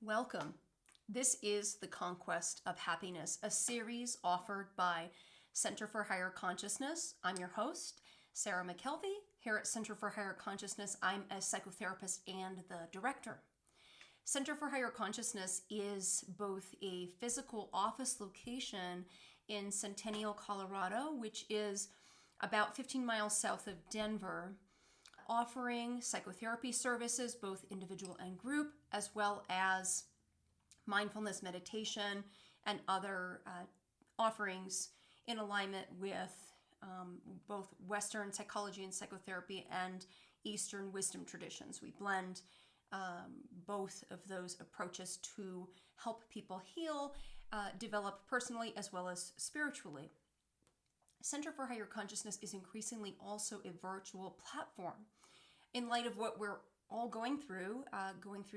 Welcome. This is the Conquest of Happiness, a series offered by Center for Higher Consciousness. I'm your host, Sarah McKelvey. Here at Center for Higher Consciousness, I'm a psychotherapist and the director. Center for Higher Consciousness is both a physical office location in Centennial, Colorado, which is about 15 miles south of Denver, offering psychotherapy services, both individual and group, as well as mindfulness meditation and other offerings in alignment with both Western psychology and psychotherapy and Eastern wisdom traditions. We blend both of those approaches to help people heal, develop personally as well as spiritually. Center for Higher Consciousness is increasingly also a virtual platform. In light of what we're all going through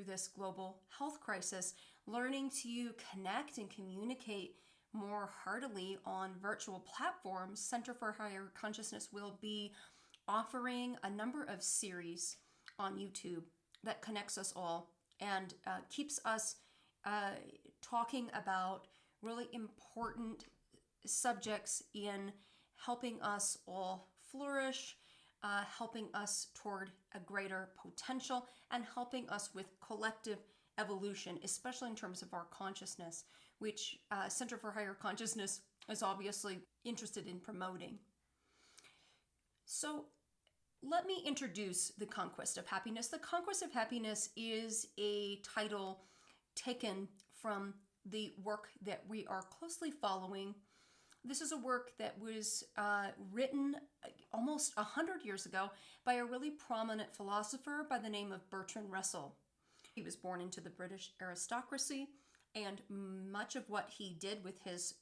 this global health crisis, learning to connect and communicate more heartily on virtual platforms, Center for Higher Consciousness will be offering a number of series on YouTube that connects us all and keeps us talking about really important subjects in helping us all flourish, helping us toward a greater potential, and helping us with collective evolution, especially in terms of our consciousness, which Center for Higher Consciousness is obviously interested in promoting. So let me introduce the Conquest of Happiness. The Conquest of Happiness is a title taken from the work that we are closely following. This is a work that was written almost 100 years ago by a really prominent philosopher by the name of Bertrand Russell. He was born into the British aristocracy, and much of what he did with his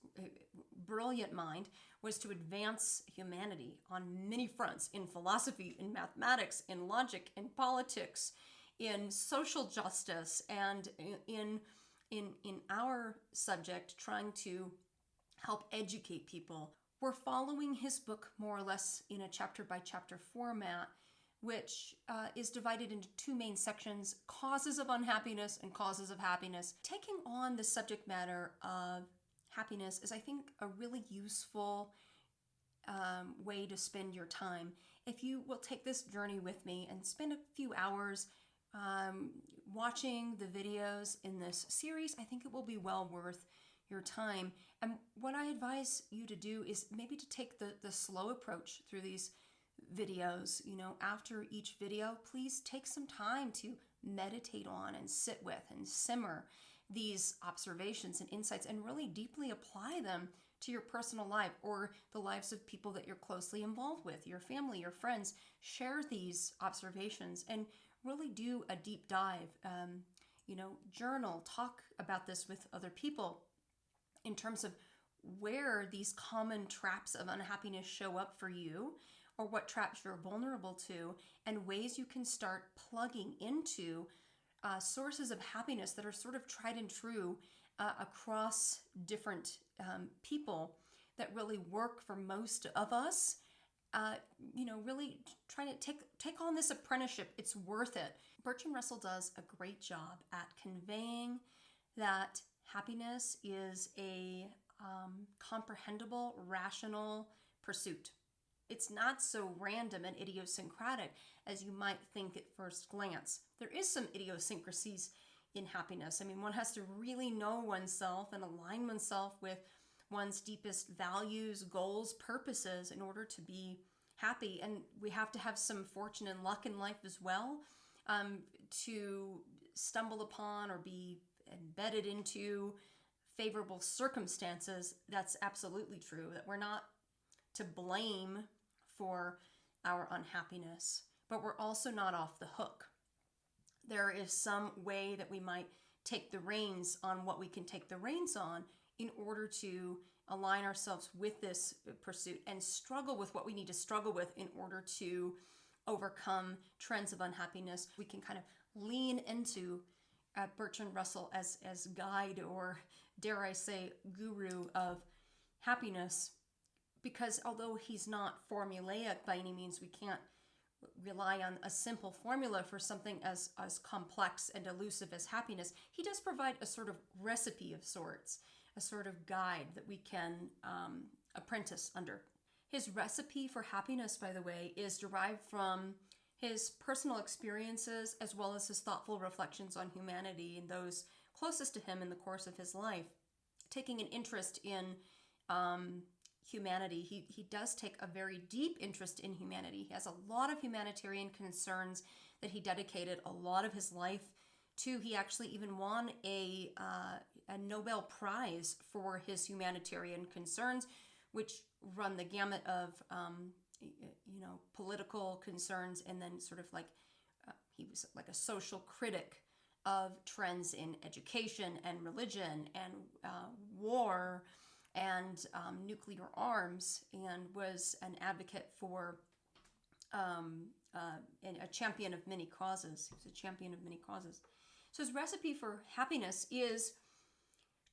brilliant mind was to advance humanity on many fronts, in philosophy, in mathematics, in logic, in politics, in social justice, and in our subject, trying to help educate people. We're following his book more or less in a chapter by chapter format, which is divided into two main sections: causes of unhappiness and causes of happiness. Taking on the subject matter of happiness is, I think, a really useful way to spend your time. If you will take this journey with me and spend a few hours watching the videos in this series, I think it will be well worth your time. And what I advise you to do is maybe to take the slow approach through these videos. After each video, please take some time to meditate on and sit with and simmer these observations and insights and really deeply apply them to your personal life or the lives of people that you're closely involved with, your family, your friends. Share these observations and really do a deep dive. Journal, talk about this with other people in terms of where these common traps of unhappiness show up for you, or what traps you're vulnerable to, and ways you can start plugging into sources of happiness that are sort of tried and true across different people that really work for most of us. Really trying to take on this apprenticeship. It's worth it. Bertrand Russell does a great job at conveying that happiness is a comprehensible, rational pursuit. It's not so random and idiosyncratic as you might think at first glance. There is some idiosyncrasies in happiness. One has to really know oneself and align oneself with one's deepest values, goals, purposes in order to be happy. And we have to have some fortune and luck in life as well to stumble upon or be embedded into favorable circumstances. That's absolutely true, that we're not to blame for our unhappiness, but we're also not off the hook. There is some way that we might take the reins on what we can take the reins on in order to align ourselves with this pursuit and struggle with what we need to struggle with in order to overcome trends of unhappiness. We can kind of lean into Bertrand Russell as guide, or dare I say guru of happiness, because although he's not formulaic by any means, we can't rely on a simple formula for something as complex and elusive as happiness. He does provide a sort of recipe of sorts, a sort of guide that we can apprentice under. His recipe for happiness, by the way, is derived from his personal experiences as well as his thoughtful reflections on humanity and those closest to him in the course of his life. Taking an interest in humanity, he does take a very deep interest in humanity. He has a lot of humanitarian concerns that he dedicated a lot of his life to. He actually even won a Nobel Prize for his humanitarian concerns, which run the gamut of political concerns, and then sort of like he was like a social critic of trends in education and religion and war and nuclear arms, and was an advocate for a champion of many causes. He was a champion of many causes. So his recipe for happiness is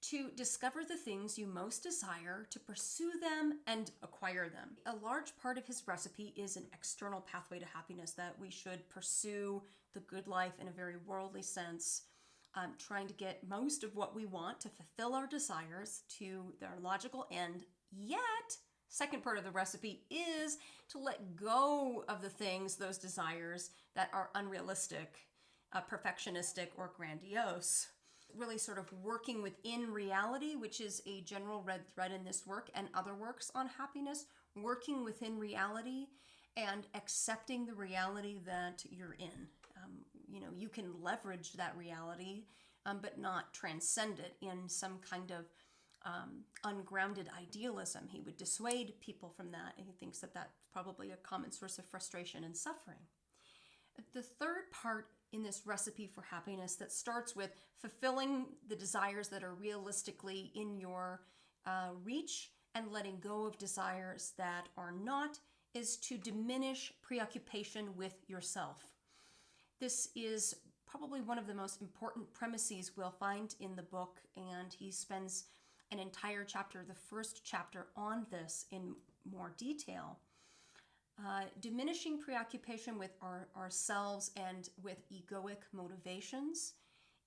to discover the things you most desire, to pursue them and acquire them. A large part of his recipe is an external pathway to happiness, that we should pursue the good life in a very worldly sense, trying to get most of what we want to fulfill our desires to their logical end. Yet, second part of the recipe is to let go of the things, those desires that are unrealistic, perfectionistic, or grandiose. Really sort of working within reality, which is a general red thread in this work and other works on happiness, working within reality and accepting the reality that you're in. You can leverage that reality, but not transcend it in some kind of ungrounded idealism. He would dissuade people from that, and he thinks that that's probably a common source of frustration and suffering. The third part in this recipe for happiness that starts with fulfilling the desires that are realistically in your reach and letting go of desires that are not is to diminish preoccupation with yourself. This is probably one of the most important premises we'll find in the book, and he spends an entire chapter, the first chapter, on this in more detail. Diminishing preoccupation with ourselves and with egoic motivations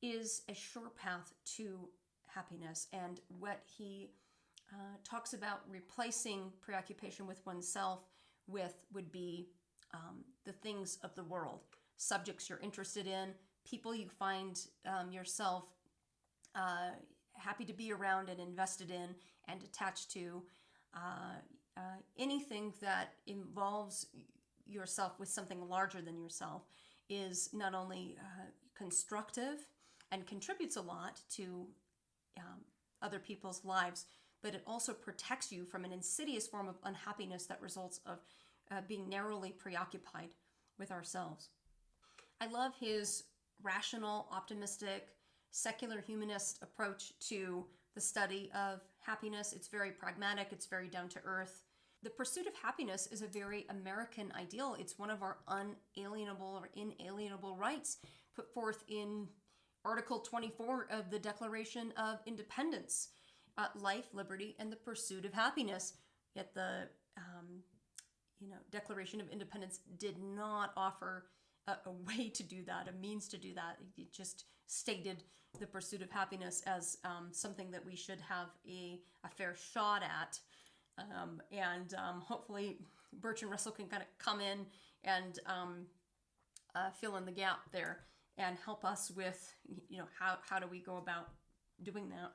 is a sure path to happiness. And what he talks about replacing preoccupation with oneself with would be the things of the world, subjects you're interested in, people you find yourself happy to be around and invested in and attached to. Anything that involves yourself with something larger than yourself is not only constructive and contributes a lot to other people's lives, but it also protects you from an insidious form of unhappiness that results of being narrowly preoccupied with ourselves. I love his rational, optimistic, secular humanist approach to the study of happiness. It's very pragmatic, it's very down to earth. The pursuit of happiness is a very American ideal. It's one of our unalienable or inalienable rights put forth in Article 24 of the Declaration of Independence. Life, liberty, and the pursuit of happiness. Yet the Declaration of Independence did not offer a way to do that, a means to do that. It just stated the pursuit of happiness as something that we should have a fair shot at. And hopefully Bertrand Russell can kind of come in and fill in the gap there and help us with, how do we go about doing that.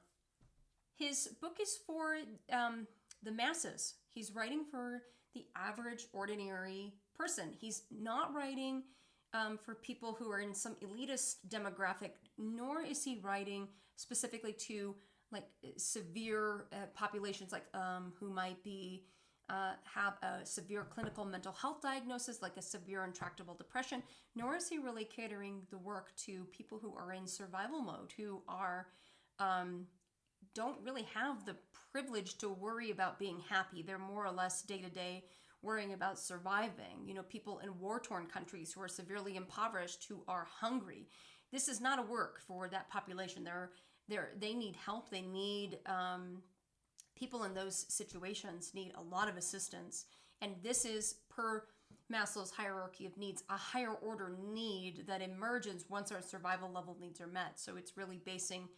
His book is for the masses. He's writing for the average, ordinary person. He's not writing for people who are in some elitist demographic, nor is he writing specifically to like severe populations, like who might be have a severe clinical mental health diagnosis, like a severe intractable depression, nor is he really catering the work to people who are in survival mode, who are don't really have the privilege to worry about being happy. They're more or less day to day worrying about surviving. People in war-torn countries who are severely impoverished, who are hungry. This is not a work for that population. They need help. They need people in those situations need a lot of assistance. And this is, per Maslow's hierarchy of needs, a higher order need that emerges once our survival level needs are met. So it's really basing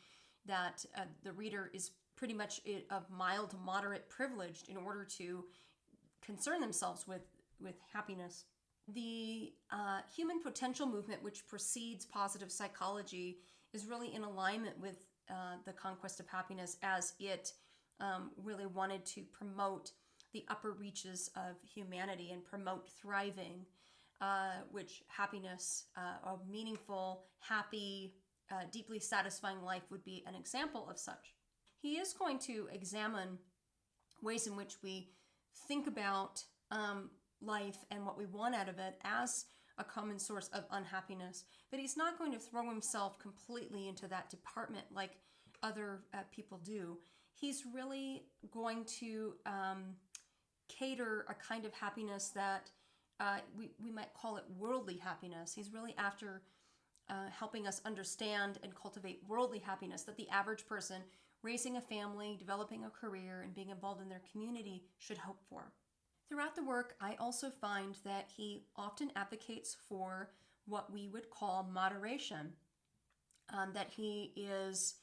that the reader is pretty much of mild to moderate privileged in order to concern themselves with happiness. The human potential movement, which precedes positive psychology, is really in alignment with the conquest of happiness, as it really wanted to promote the upper reaches of humanity and promote thriving, which happiness, a meaningful, happy, deeply satisfying life would be an example of such. He is going to examine ways in which we think about life and what we want out of it as a common source of unhappiness, but he's not going to throw himself completely into that department like other people do. He's really going to cater a kind of happiness that we might call it worldly happiness. He's really after helping us understand and cultivate worldly happiness that the average person raising a family, developing a career, and being involved in their community should hope for. Throughout the work, I also find that he often advocates for what we would call moderation, that he is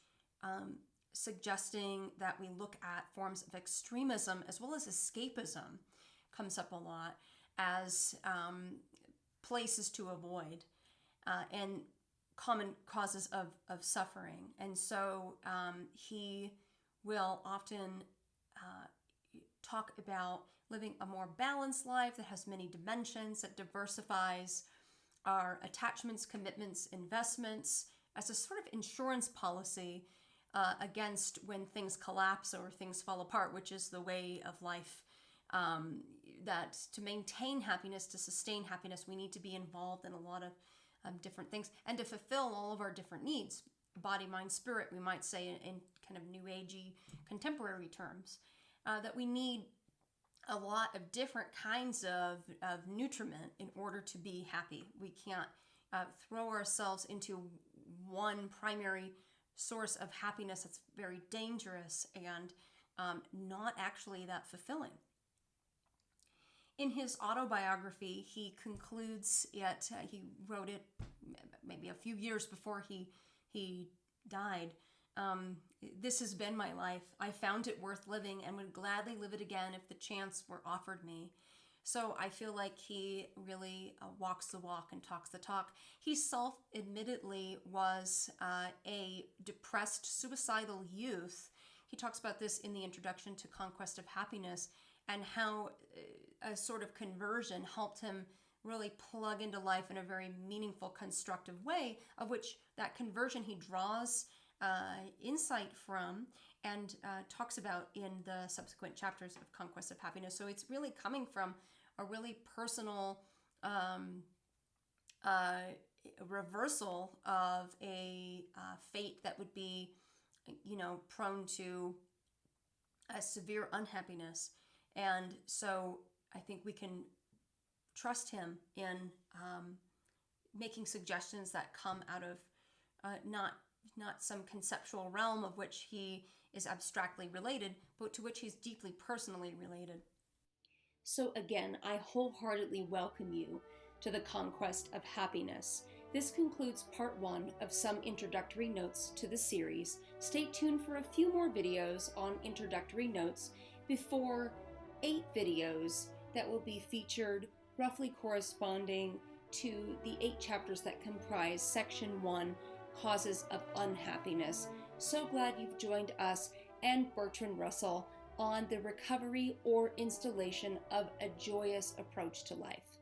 suggesting that we look at forms of extremism as well as escapism, comes up a lot, as places to avoid and common causes of suffering. And so he will often talk about living a more balanced life that has many dimensions, that diversifies our attachments, commitments, investments as a sort of insurance policy against when things collapse or things fall apart, which is the way of life. That to maintain happiness, to sustain happiness, we need to be involved in a lot of different things and to fulfill all of our different needs, body, mind, spirit, we might say in kind of new agey contemporary terms, that we need a lot of different kinds of nutriment in order to be happy. We can't throw ourselves into one primary source of happiness that's very dangerous and not actually that fulfilling. In his autobiography, he concludes it, he wrote it maybe a few years before he died. This has been my life. I found it worth living and would gladly live it again if the chance were offered me. So I feel like he really walks the walk and talks the talk. He self-admittedly was a depressed, suicidal youth. He talks about this in the introduction to Conquest of Happiness and how a sort of conversion helped him really plug into life in a very meaningful, constructive way, of which that conversion he draws insight from and talks about in the subsequent chapters of Conquest of Happiness. So it's really coming from a really personal reversal of a fate that would be, prone to a severe unhappiness. And so I think we can trust him in making suggestions that come out of not some conceptual realm of which he is abstractly related, but to which he's deeply personally related. So again, I wholeheartedly welcome you to the Conquest of Happiness. This concludes part 1 of some introductory notes to the series. Stay tuned for a few more videos on introductory notes before 8 videos that will be featured roughly corresponding to the 8 chapters that comprise Section 1, Causes of Unhappiness. So glad you've joined us and Bertrand Russell on the recovery or installation of a joyous approach to life.